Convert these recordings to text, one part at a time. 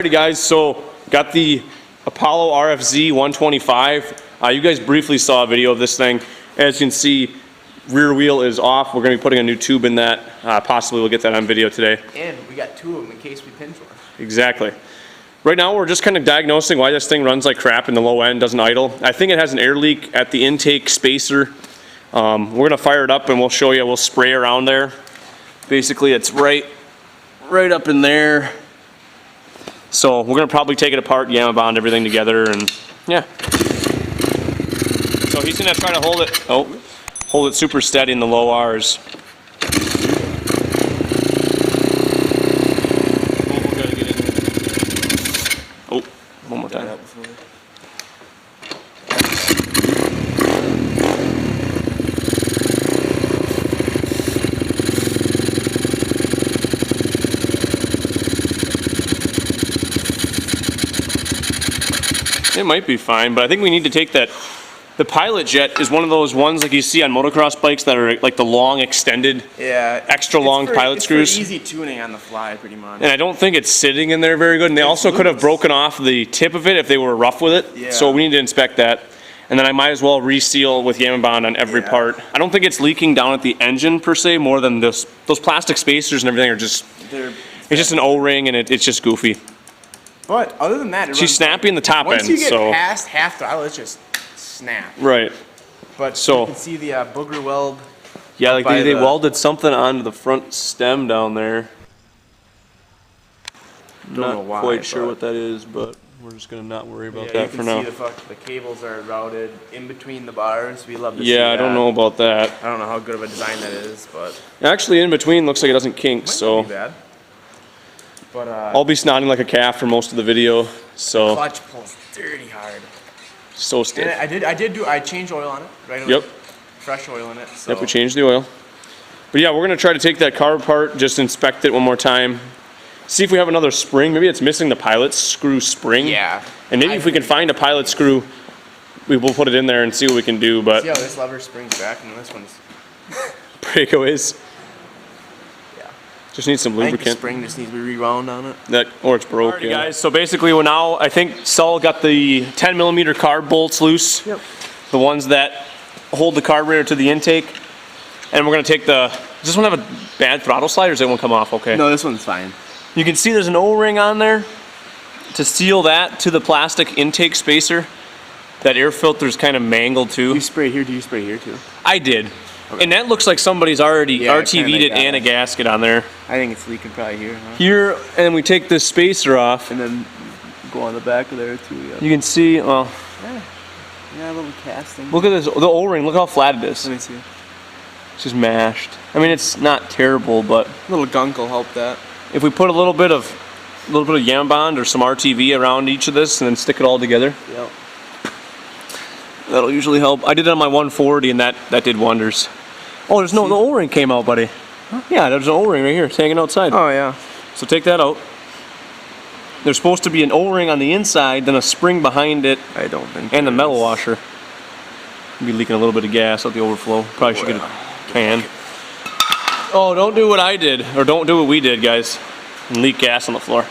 Alrighty guys, so got the Apollo RFZ 125. You guys briefly saw a video of this thing. As you can see, rear wheel is off. We're going to be putting a new tube in that. Possibly we'll get that on video today. And we got two of them in case we pinch one. Exactly. Right now we're just kind of diagnosing why this thing runs like crap in the low end, doesn't idle. I think it has an air leak at the intake spacer. We're going to fire it up and we'll show you. We'll spray around there. Basically it's right up in there. So we're going to probably take it apart, yamaha bond everything together, and yeah. So he's going to try to hold it super steady in the low R's. Oh, one more time. It might be fine, but I think we need to take that. The Pilot Jet is one of those ones like you see on motocross bikes that are like the long extended, extra long pilot screws. For easy tuning on the fly, pretty much. And I don't think it's sitting in there very good. And they also could have broken off the tip of it if they were rough with it. Yeah. So we need to inspect that. And then I might as well reseal with yamaha bond on every part. I don't think it's leaking down at the engine per se, more than those plastic spacers and everything are just. It's just an O-ring and it's just goofy. But other than that, she's snappy in the top end. Once you get past half throttle, it's just snap. Right. But so you can see the booger weld. Yeah, like they welded something onto the front stem down there. Not quite sure what that is, but we're just gonna not worry about that for now. You can see the cables are routed in between the bars. We love to see that. Yeah, I don't know about that. I don't know how good of a design that is, but actually in between looks like it doesn't kink, so. Might not be bad. But, I'll be snotting like a calf for most of the video, so. The clutch pulls dirty hard. So stiff. And I changed oil on it right away. Yep. Fresh oil in it. So. Yep, we changed the oil. But yeah, we're gonna try to take that carb apart, just inspect it one more time. See if we have another spring. Maybe it's missing the pilot screw spring. Yeah. And maybe if we can find a pilot screw, we will put it in there and see what we can do, but. See how this lever springs back and this one's. Breakaways. Just needs some lubricant. I think the spring just needs to be rewound on it. Or it's broke. Alrighty, guys, so basically we're now, I think Saul got the 10mm carb bolts loose. Yep. The ones that hold the carburetor to the intake. And we're going to take does this one have a bad throttle slide or does that one come off okay? No, this one's fine. You can see there's an O-ring on there to seal that to the plastic intake spacer. That air filter is kind of mangled too. Do you spray here? Do you spray here too? I did. Okay. And that looks like somebody's already RTV'd it and a gasket on there. I think it's leaking probably here, huh? Here, and we take this spacer off. And then go on the back of there too, yeah. You can see, well. Yeah, a little casting. Look at this, the O-ring, look how flat it is. Let me see. It's just mashed. I mean, it's not terrible, but. A little gunk will help that. If we put a little bit of yamaha bond or some RTV around each of this and then stick it all together. Yep. That'll usually help. I did it on my 140 and that did wonders. Oh, the O-ring came out, buddy. Huh? Yeah, there's an O-ring right here. It's hanging outside. Oh, yeah. So take that out. There's supposed to be an O-ring on the inside, then a spring behind it. I don't think. And the metal washer. Be leaking a little bit of gas out the overflow. Probably should get a can. Oh, don't do what I did, or don't do what we did, guys, and leak gas on the floor.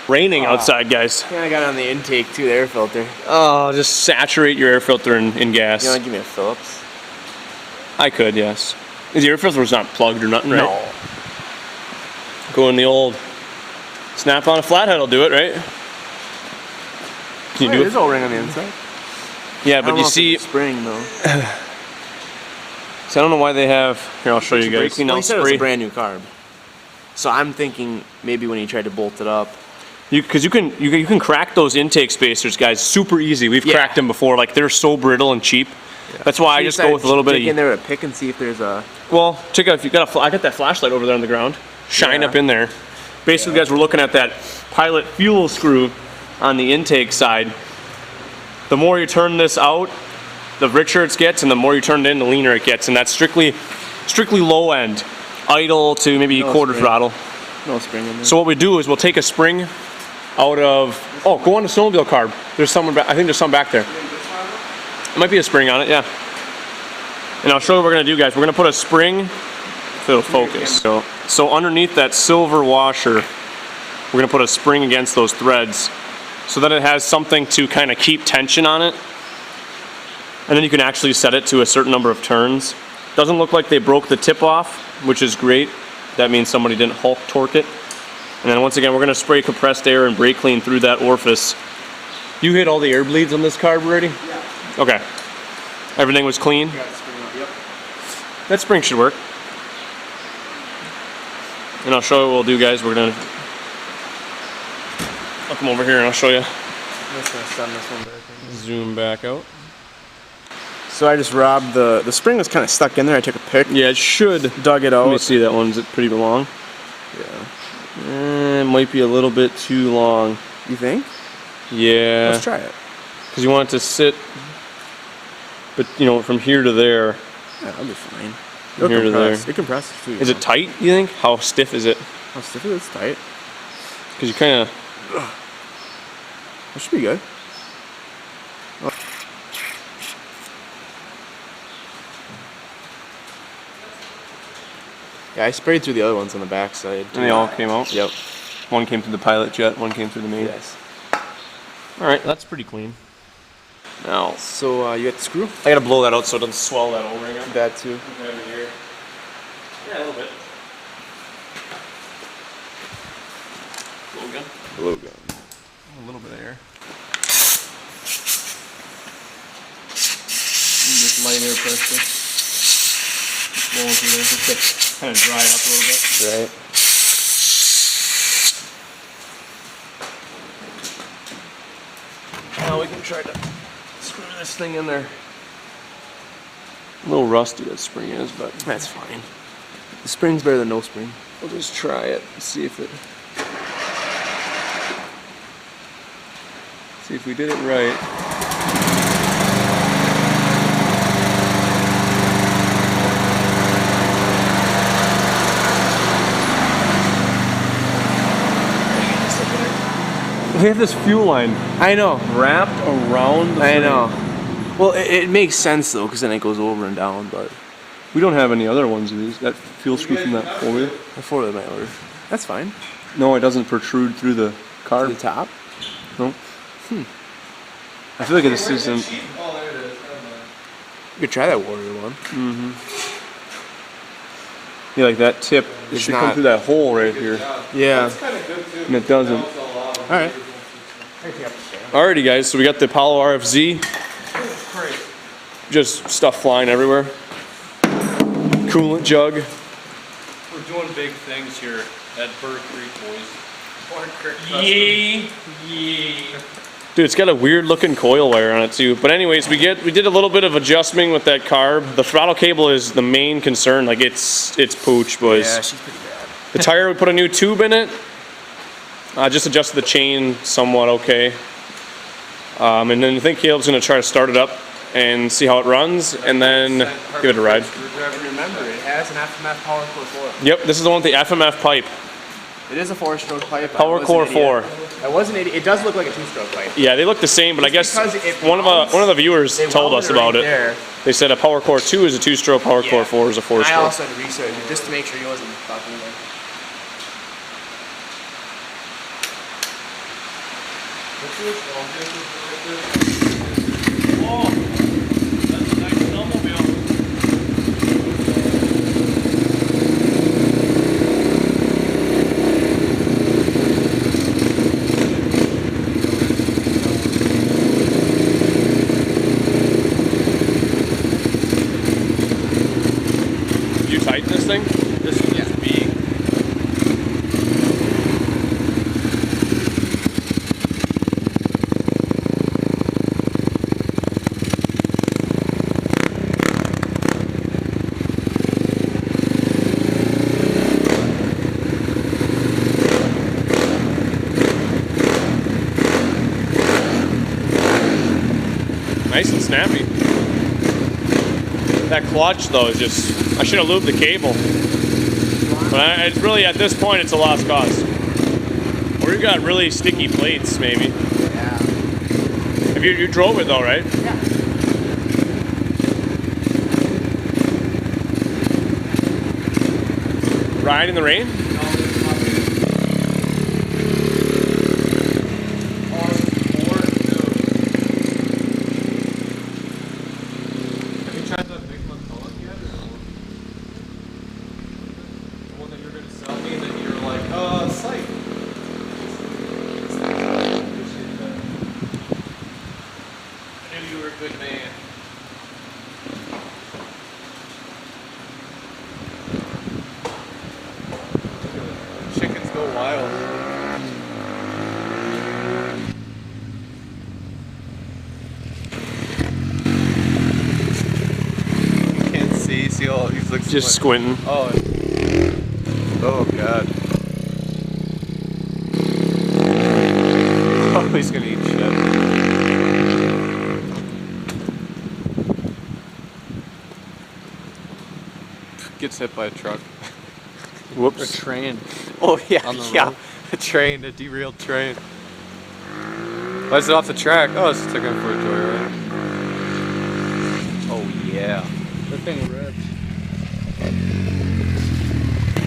Raining outside, guys. Yeah, I got on the intake too, the air filter. Oh, just saturate your air filter in gas. You want to give me a Phillips? I could, yes. The air filter's not plugged or nothing, right? No. Go in the old snap-on. A flathead will do it, right? Can you do it? There's O-ring on the inside. Yeah, but you see. Spring though. So I don't know why they have. Here, I'll show you guys. Well, he said it was a brand new carb. So I'm thinking maybe when he tried to bolt it up. Because you can crack those intake spacers, guys, super easy. We've cracked them before. Like they're so brittle and cheap. Yeah. That's why I just go with a little bit of. In there to pick and see if there's a. Well, check out if you got I got that flashlight over there on the ground. Shine up in there. Basically, guys, we're looking at that pilot fuel screw on the intake side. The more you turn this out, the richer it gets, and the more you turn it in, the leaner it gets, and that's strictly low end, idle to maybe quarter throttle. No spring in there. So what we do is we'll take a spring out of. Oh, go on the snowmobile carb. There's someone. I think there's some back there. It might be a spring on it, yeah. And I'll show you what we're gonna do, guys. We're gonna put a spring, if it'll focus. So underneath that silver washer, we're gonna put a spring against those threads so that it has something to kind of keep tension on it. And then you can actually set it to a certain number of turns. Doesn't look like they broke the tip off, which is great. That means somebody didn't Hulk torque it. And then once again, we're gonna spray compressed air and brake clean through that orifice. You hit all the air bleeds on this carb already? Yeah. Okay. Everything was clean? Got the spring up, yep. That spring should work. And I'll show you what we'll do, guys. I'll come over here and I'll show you. I'm just gonna send this one back. Zoom back out. So I just robbed the spring was kind of stuck in there. I took a pick. Yeah, it should. Dug it out. Let me see that one. Is it pretty long? Yeah. It might be a little bit too long. You think? Yeah. Let's try it. Because you want it to sit, but you know, from here to there. Yeah, that'll be fine. From here to there. It compresses too. Is it tight, you think? How stiff is it? How stiff is it? It's tight. Because you kind of... That should be good. Yeah, I sprayed through the other ones on the back side. And they all came out? Yep. One came through the pilot jet, one came through the main. Yes. Alright, that's pretty clean. Now, So you got the screw? I gotta blow that out so it doesn't swell that O-ring up. That too. Over here. Yeah, a little bit. Blow gun. Blow gun. A little bit of air. Just light air pressure. Just blowing through there. Just to kind of dry it up a little bit. Right. Now we can try to screw this thing in there. A little rusty that spring is, but That's fine. The spring's better than no spring. we'll just try it and see if we did it right. We have this fuel line I know. wrapped around the I frame. know. Well, it makes sense though, because then it goes over and down. But We don't have any other ones of these. That fuel screw from that four-wheel. before they might order. That's fine. No, it doesn't protrude through the To car. the top. No. I feel like this isn't. You could try that Warrior one. Yeah, like that tip. It It's should come not- through that hole right here, Yeah. and it doesn't. All right. Alrighty, guys. So we got the Apollo RFZ. Just stuff flying everywhere. Coolant jug. We're doing big things here at Burr Creek, boys. Dude, it's got a weird looking coil wire on it too. But anyways, we did a little bit of adjusting with that carb. The throttle cable is the main concern. Like it's pooch, boys. Yeah, she's pretty bad. The tire, we put a new tube in it. Just adjusted the chain somewhat okay. And then I think Caleb's gonna try to start it up and see how it runs, and then give it a ride. Remember, it has an FMF Power Core 4. Yep, this is the one with the FMF pipe. It is a 4-stroke pipe. Power Core 4. I wasn't idiot. It does look like a 2-stroke pipe. Yeah, they look the same, but I guess because it one of the viewers They told welded us about right it. there. They said a Power Core 2 is a 2-stroke, Power Core Yeah. 4 is a I 4-stroke. also had to research it just to make sure he wasn't fucking with it. Oh, that's a nice snowmobile. You tighten this thing? This one is big. Nice and snappy. That clutch though is just, I should have lubed the cable. But it's really, at this point, it's a lost cause. Or you got really sticky plates, maybe. Yeah. Have you drove it though, right? Yeah. Ride in the rain? just squinting. Oh. Oh god. Oh, he's gonna eat shit. Gets hit by a truck. Whoops. A train. Oh yeah, On the yeah. road. A train, a derailed train. Why is it off the track? Oh, it's taking it for a joyride. Oh yeah. That thing rips.